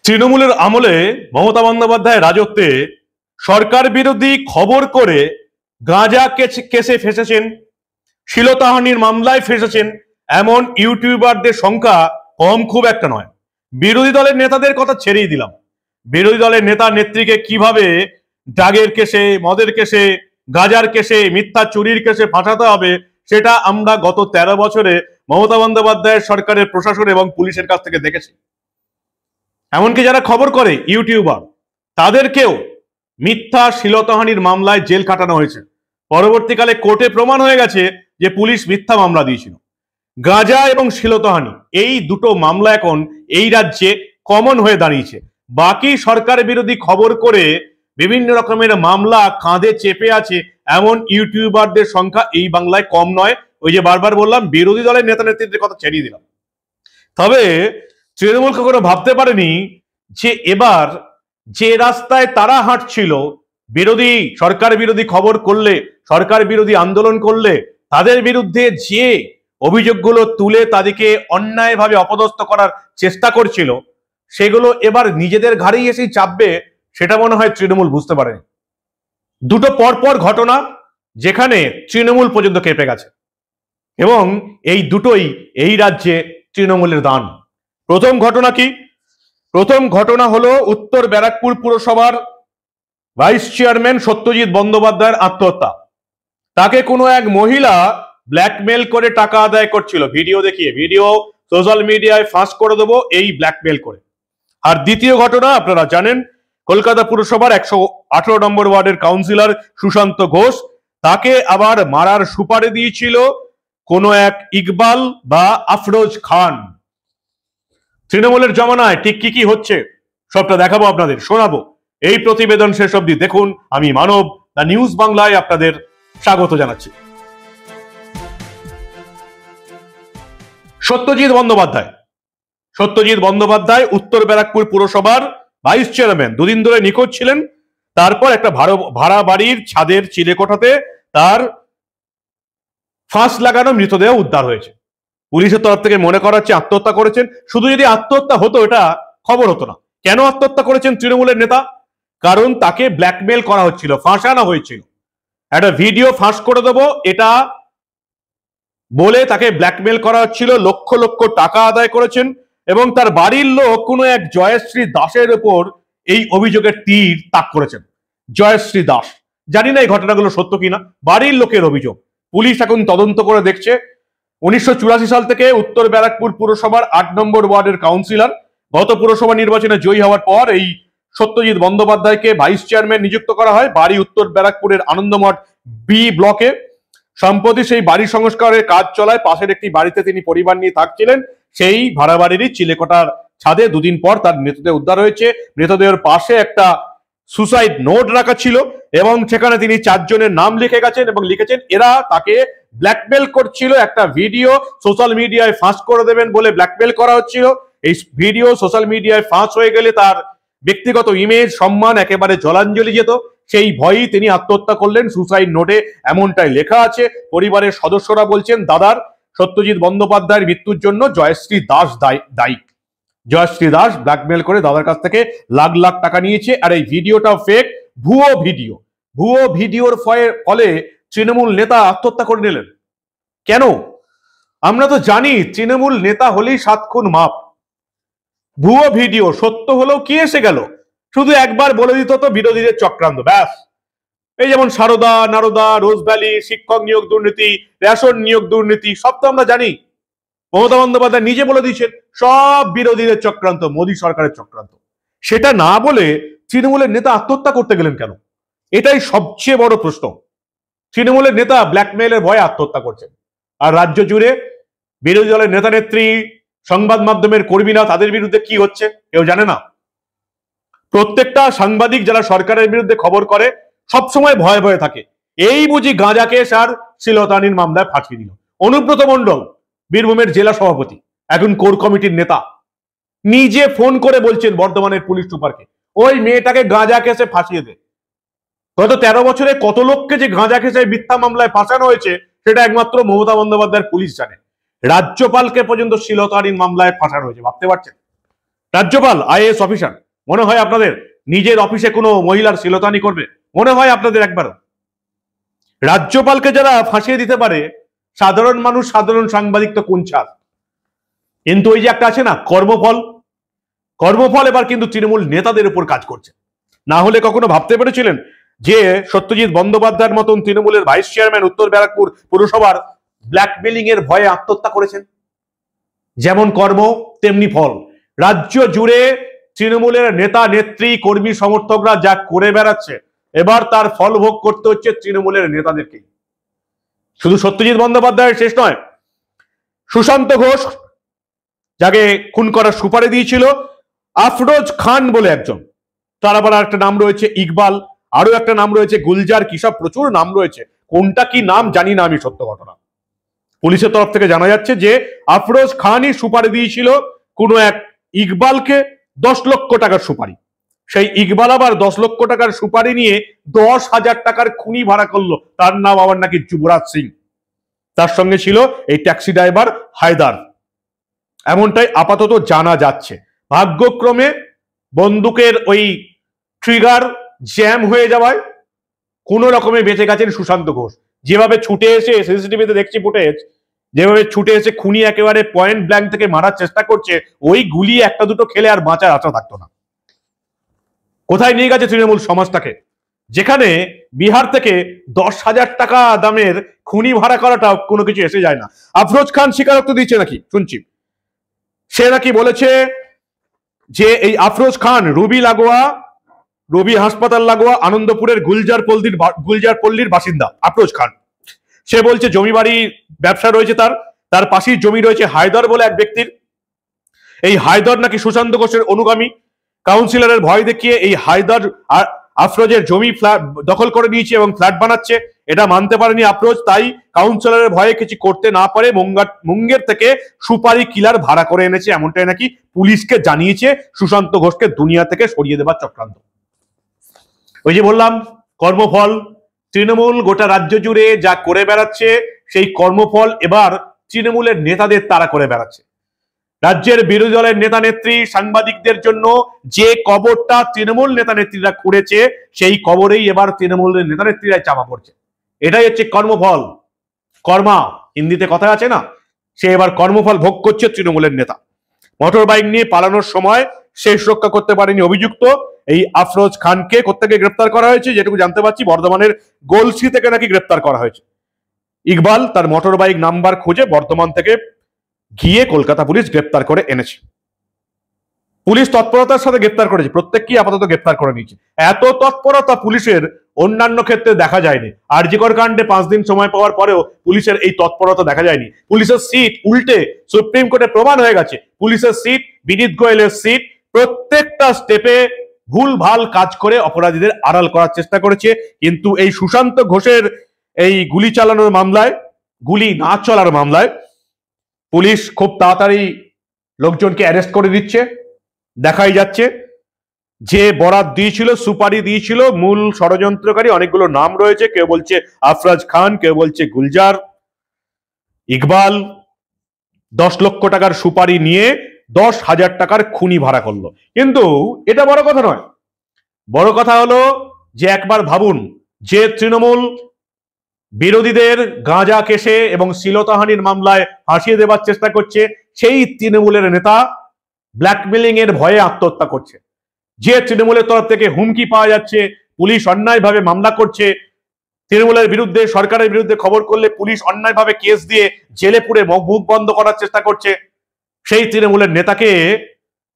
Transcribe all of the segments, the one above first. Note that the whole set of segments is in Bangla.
তৃণমূলের আমলে মমতা বন্দ্যোপাধ্যায়ের রাজত্বে সরকার বিরোধী খবর করে গাঁজা কেসে ফেসেছেন, শ্লীলতাহানির মামলায় ফেসেছেন এমন ইউটিউবারদের সংখ্যা কম খুব একটা নয়। বিরোধী দলের নেতাদের কথা ছেড়েই দিলাম, বিরোধী দলের নেতা নেত্রীকে কিভাবে ড্রাগের কেসে, মদের কেসে, গাঁজার কেসে, মিথ্যা চুরির কেসে ফাঁসাতে হবে সেটা আমরা গত 13 বছরে মমতা বন্দ্যোপাধ্যায়ের সরকারের প্রশাসন এবং পুলিশের কাছ থেকে দেখেছি। এমনকি যারা খবর করে ইউটিউবার, তাদেরকেও মিথ্যা শ্লীলতাহানির মামলায় জেল কাটানো হয়েছে। পরবর্তীকালে কোর্টে প্রমাণ হয়ে গেছে যে পুলিশ মিথ্যা মামলা দিয়েছিল। গাঁজা এবং শ্লীলতাহানি এই দুটো মামলা এখন এই রাজ্যে কমন হয়ে দাঁড়িয়েছে। বাকি সরকার বিরোধী খবর করে বিভিন্ন রকমের মামলা কাঁধে চেপে আছে এমন ইউটিউবারদের সংখ্যা এই বাংলায় কম নয়। ওই যে বারবার বললাম, বিরোধী দলের নেতা নেত্রীদের কথা ছেড়িয়ে দিলাম। তবে তৃণমূল কখনো ভাবতে পারেনি যে এবার যে রাস্তায় তারা হাঁটছিল, বিরোধী সরকার বিরোধী খবর করলে, সরকার বিরোধী আন্দোলন করলে তাদের বিরুদ্ধে যে অভিযোগগুলো তুলে তাদেরকে অন্যায়ভাবে অপদস্থ করার চেষ্টা করছিল, সেগুলো এবার নিজেদের ঘাড়েই এসেই চাপবে, সেটা মনে হয় তৃণমূল বুঝতে পারেনি। দুটো পরপর ঘটনা যেখানে তৃণমূল পর্যন্ত কেঁপে গেছে, এবং এই দুটোই এই রাজ্যে তৃণমূলের দান। প্রথম ঘটনা কি? প্রথম ঘটনা হলো উত্তর ব্যারাকপুর পুরসভার ভাইস চেয়ারম্যান সত্যজিৎ বন্দ্যোপাধ্যায়ের আত্মহত্যা। তাকে কোনো এক মহিলা ব্ল্যাকমেল করে টাকা আদায় করছিল, ভিডিও দেখিয়ে, ভিডিও সোশ্যাল মিডিয়ায় ফাঁস করে দেবো এই ব্ল্যাকমেল করে। আর দ্বিতীয় ঘটনা আপনারা জানেন, কলকাতা পুরসভার 118 নম্বর ওয়ার্ডের কাউন্সিলর সুশান্ত ঘোষ, তাকে আবার মারার সুপারি দিয়েছিল কোনো এক ইকবাল বা আফরোজ খান। তৃণমূলের জমানায় ঠিক কি কি হচ্ছে সবটা দেখাবো, আপনাদের শোনাবো। এই প্রতিবেদন শেষ অবধি দেখুন। আমি মানব, দ্য নিউজ বাংলায় আপনাদের স্বাগত জানাচ্ছি। সত্যজিৎ বন্দ্যোপাধ্যায় উত্তর ব্যারাকপুর পুরসভার ভাইস চেয়ারম্যান, দুদিন ধরে নিখোঁজ ছিলেন। তারপর একটা ভাড়া বাড়ির ছাদের চিলেকোঠাতে তার ফাঁস লাগানো মৃতদেহ উদ্ধার হয়েছে। পুলিশের তরফ থেকে মনে করা হচ্ছে আত্মহত্যা করেছেন। শুধু যদি আত্মহত্যা হতো এটা খবর হতো না। কেন আত্মহত্যা করেছেন তৃণমূলের নেতা? কারণ তাকে ব্ল্যাকমেল করা হচ্ছিল, ফাঁসানো হয়েছিল। একটা ভিডিও ফাঁস করে দেবো এটা বলে তাকে ব্ল্যাকমেল করা হচ্ছিল, লক্ষ লক্ষ টাকা আদায় করেছেন, এবং তার বাড়ির লোক কোনো এক জয়শ্রী দাসের উপর এই অভিযোগের তীর তাক করেছেন। জয়শ্রী দাস, জানি না এই ঘটনাগুলো সত্য কিনা, বাড়ির লোকের অভিযোগ। পুলিশ এখন তদন্ত করে দেখছে। 1984 সাল থেকে উত্তর ব্যারাকপুর পুরসভার 8 নম্বর ওয়ার্ডের কাউন্সিলর। গত পুরসভা নির্বাচনে জয়ী হওয়ার পর এই সত্যজিৎ বন্দ্যোপাধ্যায়কে ভাইস চেয়ারম্যান নিযুক্ত করা হয়। বাড়ি উত্তর ব্যারাকপুরের আনন্দমঠ বি ব্লকে। সম্প্রতি সেই বাড়ি সংস্কারের কাজ চলায় পাশের একটি বাড়িতে তিনি পরিবার নিয়ে থাকছিলেন। সেই ভাড়া বাড়িরই চিলেকোঠার ছাদে দুদিন পর তার মৃতদেহ উদ্ধার হয়েছে। মৃতদেহের পাশে একটা সুসাইড নোট রাখা ছিল, এবং সেখানে তিনি 4 জনের নাম লিখে গেছেন এবং লিখেছেন এরা তাকে ব্ল্যাকমেল করছিল। একটা ভিডিও সোশ্যাল মিডিয়ায় ফাঁস করে দেবেন বলে ব্ল্যাকমেল করা হচ্ছিল। এই ভিডিও সোশ্যাল মিডিয়ায় ফাঁস হয়ে গেলে তার ব্যক্তিগত ইমেজ, সম্মান একেবারে জলাঞ্জলি যেত। সেই ভয়েই তিনি আত্মহত্যা করলেন। সুসাইড নোটে এমনটাই লেখা আছে। পরিবারের সদস্যরা বলছেন দাদার সত্যজিৎ বন্দ্যোপাধ্যায়ের মৃত্যুর জন্য জয়শ্রী দাস দায়ী। জয়শ্রী দাস ব্ল্যাকমেল করে দাদার কাছ থেকে লাখ লাখ টাকা নিয়েছে। আর এই ভিডিওটা ফেক, ভুয়ো ভিডিওর ফলে তৃণমূল নেতা আত্মহত্যা করে নিলেন। কেন? আমরা তো জানি তৃণমূল নেতা হলেই 7 খুন মাপ। ভুয়ো ভিডিও সত্য হলেও কি এসে গেল? শুধু একবার বলে দিত তো বিরোধীদের চক্রান্ত, ব্যাস। এই যেমন সারদা, নারদা, রোজভ্যালি, শিক্ষক নিয়োগ দুর্নীতি, রেশন নিয়োগ দুর্নীতি, সব তো আমরা জানি। মমতা বন্দ্যোপাধ্যায় নিজে বলে দিয়েছেন সব বিরোধীদের চক্রান্ত, মোদী সরকারের চক্রান্ত। সেটা না বলে তৃণমূলের নেতা আত্মহত্যা করতে গেলেন কেন? এটাই সবচেয়ে বড় প্রশ্ন। তৃণমূলের নেতা ব্ল্যাকমেইলের ভয়ে আত্মহত্যা করছেন, আর রাজ্য জুড়ে বিরোধী দলের নেতা নেত্রী, সংবাদ মাধ্যমের কর্মীরা, তাদের বিরুদ্ধে কি হচ্ছে কেউ জানে না। প্রত্যেকটা সাংবাদিক যারা সরকারের বিরুদ্ধে খবর করে সবসময় ভয়ে ভয়ে থাকে। এই বুঝি গাঁজা কেস আর শ্লীলতাহানির মামলায় ফাঁসিয়ে দিল। অনুব্রত মণ্ডল, বীরভূমের জেলা সভাপতি, এখন কোর কমিটির নেতা, নিজে ফোন করে বলছেন বর্ধমানের পুলিশ সুপারকে ওই মেয়েটাকে গাঁজা কেসে ফাঁসিয়ে দে। গত 13 বছরে কত লোককে যে গাঁজা কেসে মিথ্যা মামলায় ফাঁসানো হয়েছে সেটা একমাত্র মমতা বন্দ্যোপাধ্যায়ের পুলিশ জানে। রাজ্যপালকে পর্যন্ত শ্লীলতাহানির মামলায় ফাঁসানো হয়েছে, ভাবতে পারছেন? রাজ্যপাল আইএএস অফিসার, মনে হয় আপনাদের নিজের অফিসে কোনো মহিলার শ্লীলতাহানি করবে? মনে হয় আপনাদের একবারও? রাজ্যপালকে যারা ফাঁসিয়ে দিতে পারে, সাধারণ মানুষ, সাধারণ সাংবাদিক তো কোন ছাড়। কিন্তু ওই যে একটা আছে না কর্মফল, কর্মফল এবার কিন্তু তৃণমূল নেতাদের উপর কাজ করছে। না হলে কখনো ভাবতে পেরেছিলেন যে সত্যজিৎ বন্দ্যোপাধ্যায়ের মতন তৃণমূলের ভাইস চেয়ারম্যান উত্তর ব্যারাকপুর পুরসভার ব্ল্যাকমেলিং এর ভয়ে আত্মহত্যা করেছেন? যেমন কর্ম তেমনি ফল। রাজ্য জুড়ে তৃণমূলের নেতা নেত্রী কর্মী সমর্থকরা যা করে বেড়াচ্ছে, এবার তার ফল ভোগ করতে হচ্ছে তৃণমূলের নেতাদেরকে। শুধু সত্যজিৎ বন্দ্যোপাধ্যায়ের শেষ নয়, সুশান্ত ঘোষ যাকে খুন করার সুপারি দিয়েছিল, আফরোজ খান বলে একজন, তার আবার একটা নাম রয়েছে ইকবাল, আরো একটা নাম রয়েছে গুলজার, কি সব প্রচুর নাম রয়েছে, কোনটা কি নাম জানি না আমি। সত্য ঘটনা, পুলিশের তরফ থেকে জানা যাচ্ছে যে আফরোজ খানই সুপারি দিয়েছিল কোনো এক ইকবালকে 10 লক্ষ টাকার সুপারি। সেই ইকবাল আবার 10 লক্ষ টাকার সুপারি নিয়ে 10,000 টাকার খুনি ভাড়া করলো। তার নাম আবার নাকি যুবরাজ সিং, তার সঙ্গে ছিল এই ট্যাক্সি ড্রাইভার হায়দার, এমনটাই আপাতত জানা যাচ্ছে। ভাগ্যক্রমে বন্দুকের ওই ট্রিগার জ্যাম হয়ে যাওয়ায় কোনো রকমে বেঁচে গেছেন সুশান্ত ঘোষ। যেভাবে ছুটে এসে, সিসিটিভিতে দেখছি ফুটেজ, যেভাবে ছুটে এসে খুনি একেবারে পয়েন্ট ব্ল্যাঙ্ক থেকে মারার চেষ্টা করছে, ওই গুলি একটা দুটো খেলে আর বাঁচার আশা থাকতো না। কোথায় নিয়ে গেছে তৃণমূল সমাজটাকে, যেখানে বিহার থেকে 10,000 টাকা দামের খুনি ভাড়া করাটা কোনো কিছু এসে যায় না। আফরোজ খান স্বীকারোক্ত দিচ্ছে নাকি শুনছি, সে নাকি বলেছে যে এই আফরোজ খান রবি হাসপাতাল লাগোয়া আনন্দপুরের গুলজার পল্লীর বাসিন্দা আফরোজ খান। সে বলছে জমি বাড়ি ব্যবসা রয়েছে তার পাশেই জমি রয়েছে হায়দার বলে এক ব্যক্তির। এই হায়দার নাকি সুশান্ত ঘোষের অনুগামী। কাউন্সিলরের ভয় দেখিয়ে এই হায়দার আফরোজের জমি দখল করে নিয়েছে এবং ফ্ল্যাট বানাচ্ছে। এটা মানতে পারেনি আফরোজ, তাই কাউন্সিলরের ভয়ে কিছু করতে না পারে মুঙ্গের থেকে সুপারি কিলার ভাড়া করে এনেছে, এমনটাই নাকি পুলিশকে জানিয়েছে সুশান্ত ঘোষকে দুনিয়া থেকে সরিয়ে দেবার চক্রান্ত। ওই যে বললাম কর্মফল, তৃণমূল গোটা রাজ্য জুড়ে যা করে বেড়াচ্ছে সেই কর্মফল এবার তৃণমূলের নেতাদের তারা করে বেড়াচ্ছে। রাজ্যের বিরোধী দলের নেতা নেত্রী, সাংবাদিকদের জন্য যে কবরটা তৃণমূল নেতা নেত্রীরা খুঁড়েছে, সেই কবরেই এবার তৃণমূলের নেতা নেত্রীরাই চাপা পড়ছে। এটাই হচ্ছে কর্মফল। কর্মা হিন্দিতে কথা আছে না, সে এবার কর্মফল ভোগ করছে তৃণমূলের নেতা। মোটর বাইক নিয়ে পালানোর সময় শেষ রক্ষা করতে পারেনি অভিযুক্ত এই আফরোজ খানকে কোত্থেকে গ্রেপ্তার করা হয়েছে, যেটুকু জানতে পারছি বর্ধমানের গোলসি থেকে নাকি গ্রেপ্তার করা হয়েছে। ইকবাল তার মোটর বাইক নাম্বার খুঁজে বর্ধমান থেকে গিয়ে কলকাতা পুলিশ গ্রেপ্তার করে এনেছে। পুলিশ তৎপরতার সাথে গ্রেপ্তার করেছে, প্রত্যেককেই আপাতত গ্রেপ্তার করে নিয়েছে। এত তৎপরতা পুলিশের অন্যান্য ক্ষেত্রে দেখা যায়নি। আরজিকর কাণ্ডে 5 দিন সময় পাওয়ার পরেও পুলিশের এই তৎপরতা দেখা যায়নি। পুলিশের সিট উল্টে সুপ্রিম কোর্টে প্রমাণ হয়ে গেছে, পুলিশের সিট, বিনীত গোয়েলের সিট, প্রত্যেকটা স্টেপে ভুল ভাল কাজ করে অপরাধীদের আড়াল করার চেষ্টা করেছে। কিন্তু এই সুশান্ত ঘোষের এই গুলি চালানোর মামলায়, গুলি না চলার মামলায় পুলিশ খুব তাড়াতাড়ি লোকজনকে অ্যারেস্ট করে দিচ্ছে। দেখাই যাচ্ছে যে বরাত দিয়েছিল, সুপারি দিয়েছিল, মূল ষড়যন্ত্রকারী অনেকগুলো নাম রয়েছে। কেউ বলছে আফরোজ খান, কেউ বলছে গুলজার, ইকবাল 10 লক্ষ টাকার সুপারি নিয়ে 10,000 টাকার খুনি ভাড়া করলো। কিন্তু এটা বড় কথা নয়। বড় কথা হলো যে একবার ভাবুন, যে তৃণমূল বিরোধীদের গাঁজা কেসে এবং শ্লীলতাহানির মামলায় ফাঁসিয়ে দেবার চেষ্টা করছে, সেই তৃণমূলের নেতা ব্ল্যাকমেলিং এর ভয়ে আত্মহত্যা করছে। যে তৃণমূলের তরফ থেকে হুমকি পাওয়া যাচ্ছে, পুলিশ অন্যায়ভাবে মামলা করছে, তৃণমূলের বিরুদ্ধে, সরকারের বিরুদ্ধে খবর করলে পুলিশ অন্যায়ভাবে কেস দিয়ে জেলে পুরে মুখ বন্ধ করার চেষ্টা করছে, সেই তৃণমূলের নেতাকে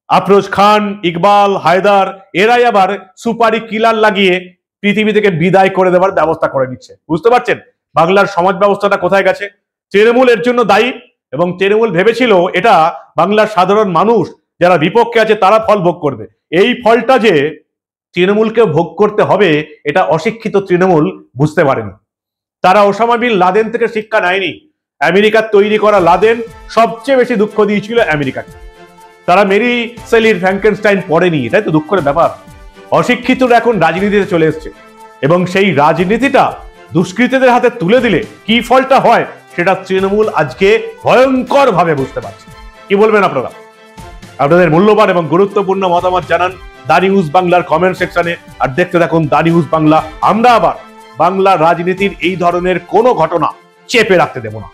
আফরোজ খান, ইকবাল, হায়দার এরাই আবার সুপারি কিলার লাগিয়ে পৃথিবী থেকে বিদায় করে দেওয়ার ব্যবস্থা করে দিচ্ছে। বুঝতে পারছেন বাংলার সমাজ ব্যবস্থাটা কোথায় গেছে? তৃণমূল এর জন্য দায়ী, এবং তৃণমূল ভেবেছিল এটা বাংলার সাধারণ মানুষ যারা বিপক্ষে আছে তারা ফল ভোগ করবে। এই ফলটা যে তৃণমূলকে ভোগ করতে হবে এটা অশিক্ষিত তৃণমূল বুঝতে পারেনি। তারা ওসামা বিন লাদেন থেকে শিক্ষা নেয়নি। আমেরিকার তৈরি করা লাদেন সবচেয়ে বেশি দুঃখ দিয়েছিল আমেরিকাকে। তারা মেরি সেলির ফ্র্যাঙ্কেনস্টাইন পড়েনি, এটাই তো দুঃখের ব্যাপার। অশিক্ষিতরা এখন রাজনীতিতে চলে এসছে, এবং সেই রাজনীতিটা দুষ্কৃতীদের হাতে তুলে দিলে কি ফলটা হয় সেটা তৃণমূল আজকে ভয়ঙ্কর ভাবে বুঝতে পারছে। কি বলবেন আপনারা? আপনাদের মূল্যবান এবং গুরুত্বপূর্ণ মতামত জানান দা নিউজ বাংলার কমেন্ট সেকশনে। আর দেখতে থাকুন দা নিউজ বাংলা। আমরা আবার বাংলা রাজনীতির এই ধরনের কোনো ঘটনা চেপে রাখতে দেব না।